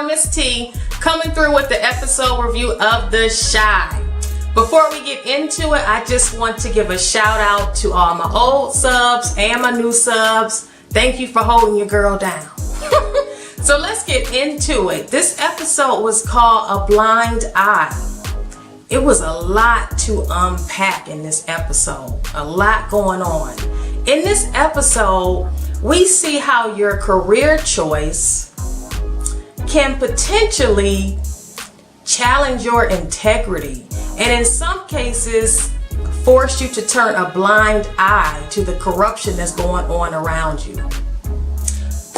Miss T, coming through with the episode review of The Chi. Before we get into it, I just want to give a shout out to all my old subs and my new subs. Thank you for holding your girl down. So let's get into it. This episode was called A Blind Eye. It was a lot to unpack in this episode. A lot going on. In this episode, we see how your career choice can potentially challenge your integrity, and in some cases force you to turn a blind eye to the corruption that's going on around you.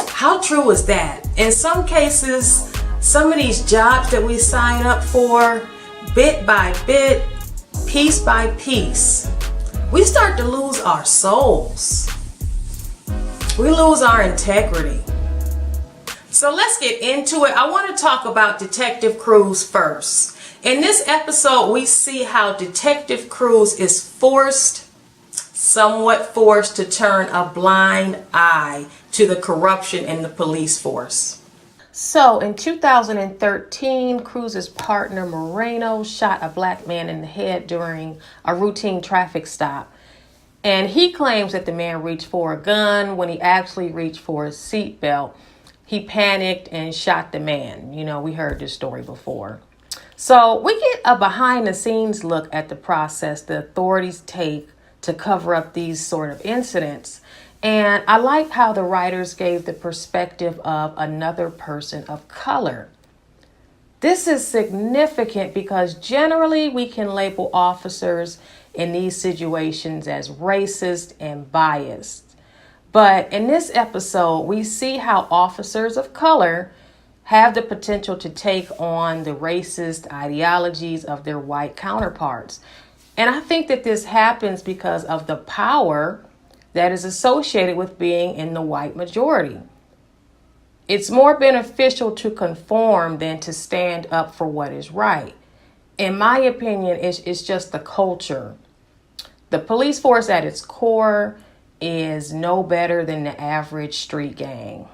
How true is that? In some cases, some of these jobs that we sign up for, bit by bit, piece by piece, we start to lose our souls. We lose our integrity. So let's get into it. I want to talk about Detective Cruz first. In this episode, we see how Detective Cruz is somewhat forced to turn a blind eye to the corruption in the police force. So in 2013, Cruz's partner Moreno shot a black man in the head during a routine traffic stop. And he claims that the man reached for a gun when he actually reached for his seatbelt. He panicked and shot the man. You know, we heard this story before. So we get a behind the scenes look at the process the authorities take to cover up these sort of incidents. And I like how the writers gave the perspective of another person of color. This is significant because generally we can label officers in these situations as racist and biased. But in this episode, we see how officers of color have the potential to take on the racist ideologies of their white counterparts. And I think that this happens because of the power that is associated with being in the white majority. It's more beneficial to conform than to stand up for what is right. In my opinion, it's just the culture. The police force at its core is no better than the average street gang.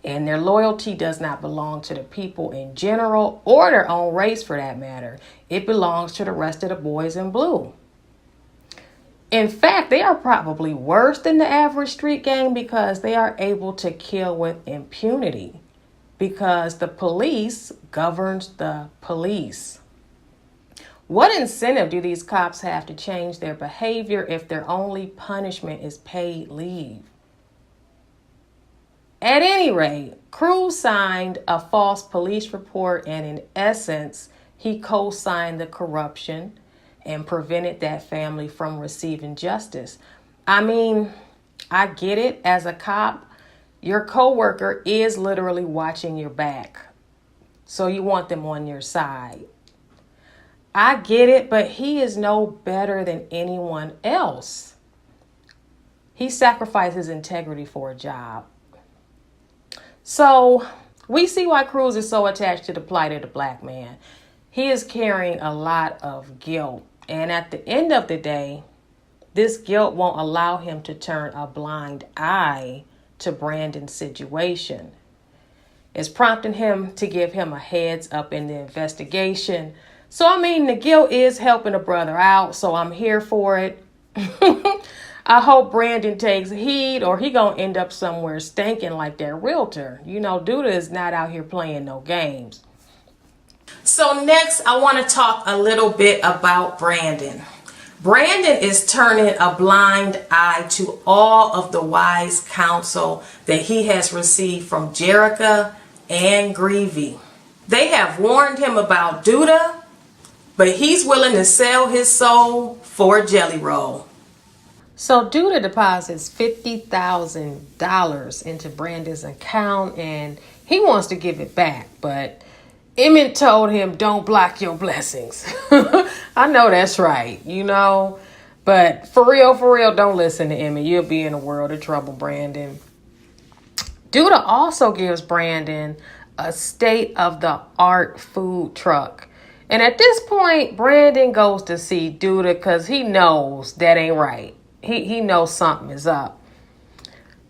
And their loyalty does not belong to the people in general or their own race for that matter. It belongs to the rest of the boys in blue. In fact, they are probably worse than the average street gang because they are able to kill with impunity because the police governs the police. What incentive do these cops have to change their behavior if their only punishment is paid leave? At any rate, Cruz signed a false police report and in essence, he co-signed the corruption and prevented that family from receiving justice. I mean, I get it. As a cop, your coworker is literally watching your back. So you want them on your side. I get it, but he is no better than anyone else. He sacrificed his integrity for a job. So we see why Cruz is so attached to the plight of the black man. He is carrying a lot of guilt. And at the end of the day, this guilt won't allow him to turn a blind eye to Brandon's situation. It's prompting him to give him a heads up in the investigation. So, I mean, the guilt is helping a brother out, so I'm here for it. I hope Brandon takes heed or he gonna end up somewhere stinking like that realtor. You know, Duda is not out here playing no games. So next, I want to talk a little bit about Brandon. Brandon is turning a blind eye to all of the wise counsel that he has received from Jericho and Greavy. They have warned him about Duda, but he's willing to sell his soul for a jelly roll. So Duda deposits $50,000 into Brandon's account and he wants to give it back, but Emmett told him, don't block your blessings. I know that's right, you know, but for real, don't listen to Emmett. You'll be in a world of trouble, Brandon. Duda also gives Brandon a state-of-the-art food truck. And at this point, Brandon goes to see Duda because he knows that ain't right. He knows something is up.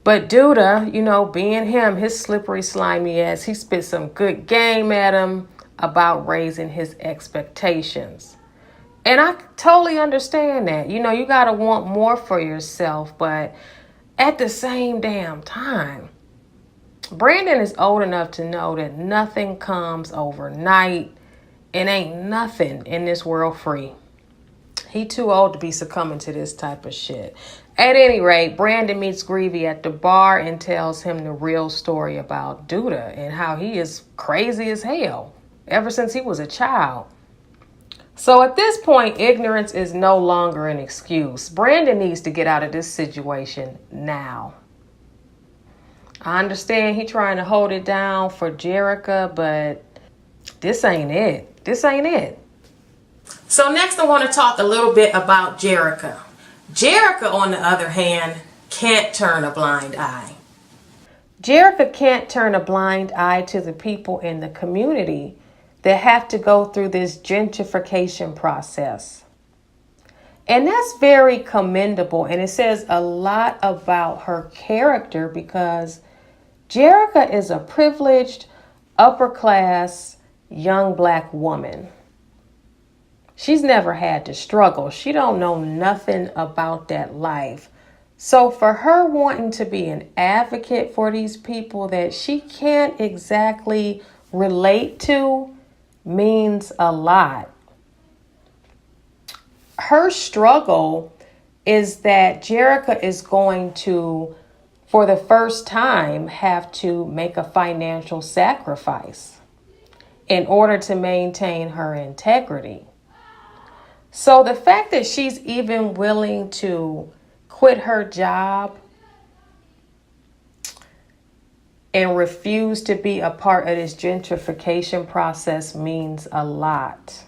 But Duda, being him, his slippery, slimy ass, he spit some good game at him about raising his expectations. And I totally understand that. You got to want more for yourself. But at the same damn time, Brandon is old enough to know that nothing comes overnight and ain't nothing in this world free. He too old to be succumbing to this type of shit. At any rate, Brandon meets Greavy at the bar and tells him the real story about Duda and how he is crazy as hell ever since he was a child. So at this point, ignorance is no longer an excuse. Brandon needs to get out of this situation now. I understand he trying to hold it down for Jericho, but this ain't it. This ain't it. So next I want to talk a little bit about Jericho. Jericho, on the other hand, can't turn a blind eye. Jericho can't turn a blind eye to the people in the community that have to go through this gentrification process. And that's very commendable, and it says a lot about her character because Jericho is a privileged, upper-class, young black woman. She's never had to struggle. She don't know nothing about that life. So for her wanting to be an advocate for these people that she can't exactly relate to means a lot. Her struggle is that Jericho is going to, for the first time, have to make a financial sacrifice in order to maintain her integrity. So the fact that she's even willing to quit her job and refuse to be a part of this gentrification process means a lot.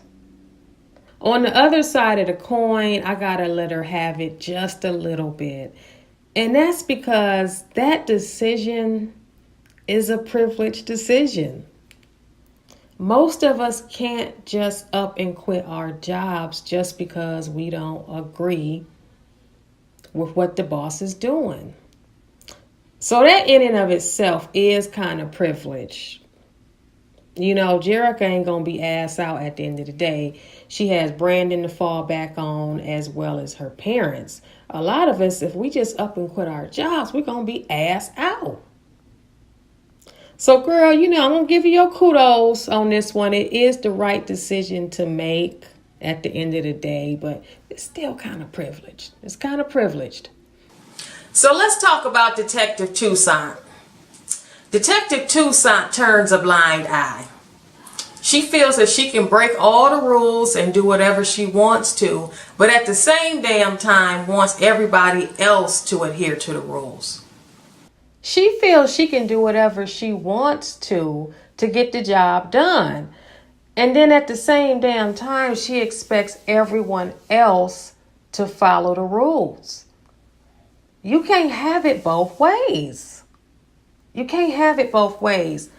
On the other side of the coin, I gotta let her have it just a little bit. And that's because that decision is a privileged decision. Most of us can't just up and quit our jobs just because we don't agree with what the boss is doing. So that in and of itself is kind of privilege. Jericho ain't going to be ass out at the end of the day. She has Brandon to fall back on as well as her parents. A lot of us, if we just up and quit our jobs, we're going to be ass out. So, girl, I'm going to give you your kudos on this one. It is the right decision to make at the end of the day, but it's still kind of privileged. It's kind of privileged. So let's talk about Detective Toussaint. Detective Toussaint turns a blind eye. She feels that she can break all the rules and do whatever she wants to, but at the same damn time wants everybody else to adhere to the rules. She feels she can do whatever she wants to get the job done. And then at the same damn time, she expects everyone else to follow the rules. You can't have it both ways. You can't have it both ways.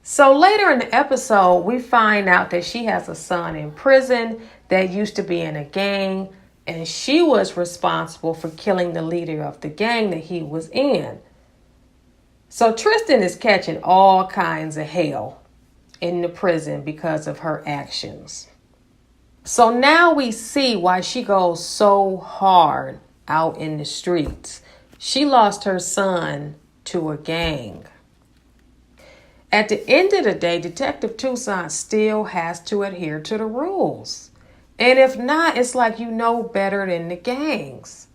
So later in the episode, we find out that she has a son in prison that used to be in a gang, and she was responsible for killing the leader of the gang that he was in. So Tristan is catching all kinds of hell in the prison because of her actions. So now we see why she goes so hard out in the streets. She lost her son to a gang. At the end of the day, Detective Toussaint still has to adhere to the rules. And if not, it's like you know better than the gangs.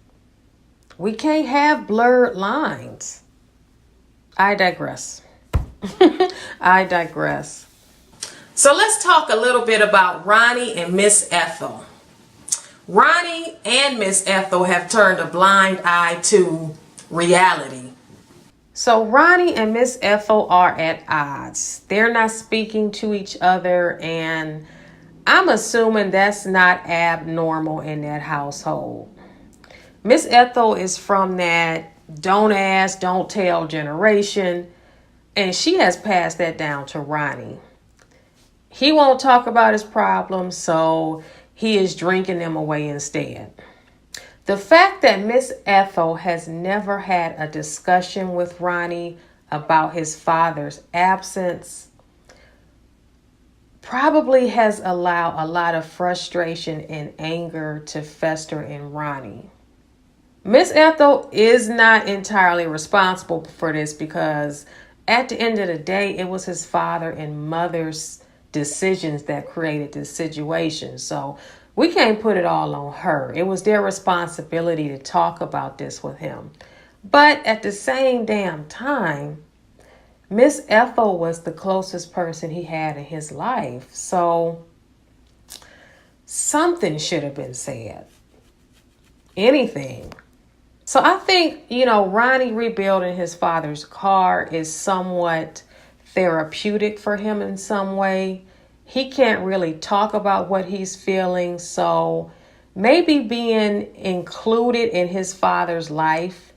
We can't have blurred lines. I digress. I digress. So let's talk a little bit about Ronnie and Miss Ethel. Ronnie and Miss Ethel have turned a blind eye to reality. So Ronnie and Miss Ethel are at odds. They're not speaking to each other, and I'm assuming that's not abnormal in that household. Miss Ethel is from that don't ask, don't tell generation, and she has passed that down to Ronnie. He won't talk about his problems, so he is drinking them away instead. The fact that Miss Ethel has never had a discussion with Ronnie about his father's absence probably has allowed a lot of frustration and anger to fester in Ronnie. Miss Ethel is not entirely responsible for this because at the end of the day, it was his father and mother's decisions that created this situation. So we can't put it all on her. It was their responsibility to talk about this with him. But at the same damn time, Miss Ethel was the closest person he had in his life. So something should have been said. Anything. So I think, Ronnie rebuilding his father's car is somewhat therapeutic for him in some way. He can't really talk about what he's feeling. So maybe being included in his father's life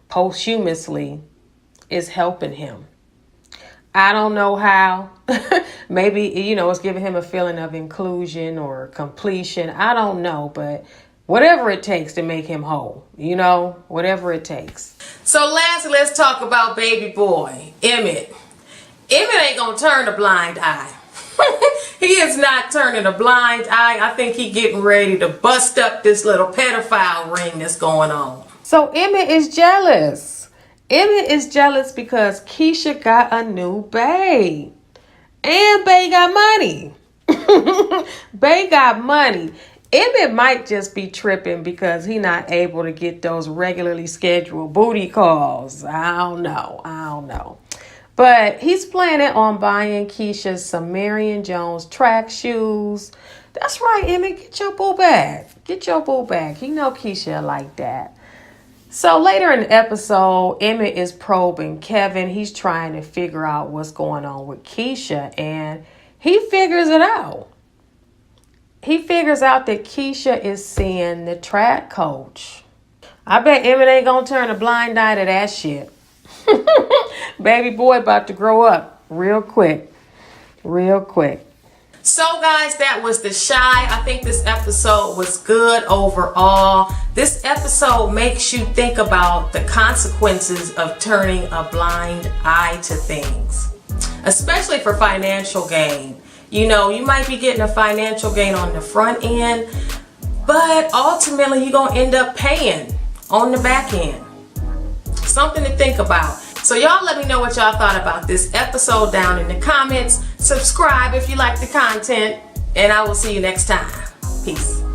posthumously is helping him. I don't know how. Maybe, it's giving him a feeling of inclusion or completion. I don't know, but whatever it takes to make him whole, whatever it takes. So lastly, let's talk about baby boy, Emmett. Emmett ain't gonna turn a blind eye. He is not turning a blind eye. I think he getting ready to bust up this little pedophile ring that's going on. So Emmett is jealous. Emmett is jealous because Keisha got a new bae. And bae got money. Bae got money. Emmett might just be tripping because he not able to get those regularly scheduled booty calls. I don't know. But he's planning on buying Keisha some Marion Jones track shoes. That's right, Emmett, get your boo back. You know Keisha like that. So later in the episode, Emmett is probing Kevin. He's trying to figure out what's going on with Keisha, and he figures it out. He figures out that Keisha is seeing the track coach. I bet Emmett ain't gonna turn a blind eye to that shit. Baby boy about to grow up real quick. So guys, that was The Chi. I think this episode was good overall. This episode makes you think about the consequences of turning a blind eye to things, especially for financial gain. You might be getting a financial gain on the front end, but ultimately you're going to end up paying on the back end. Something to think about. So y'all let me know what y'all thought about this episode down in the comments. Subscribe if you like the content, and I will see you next time. Peace.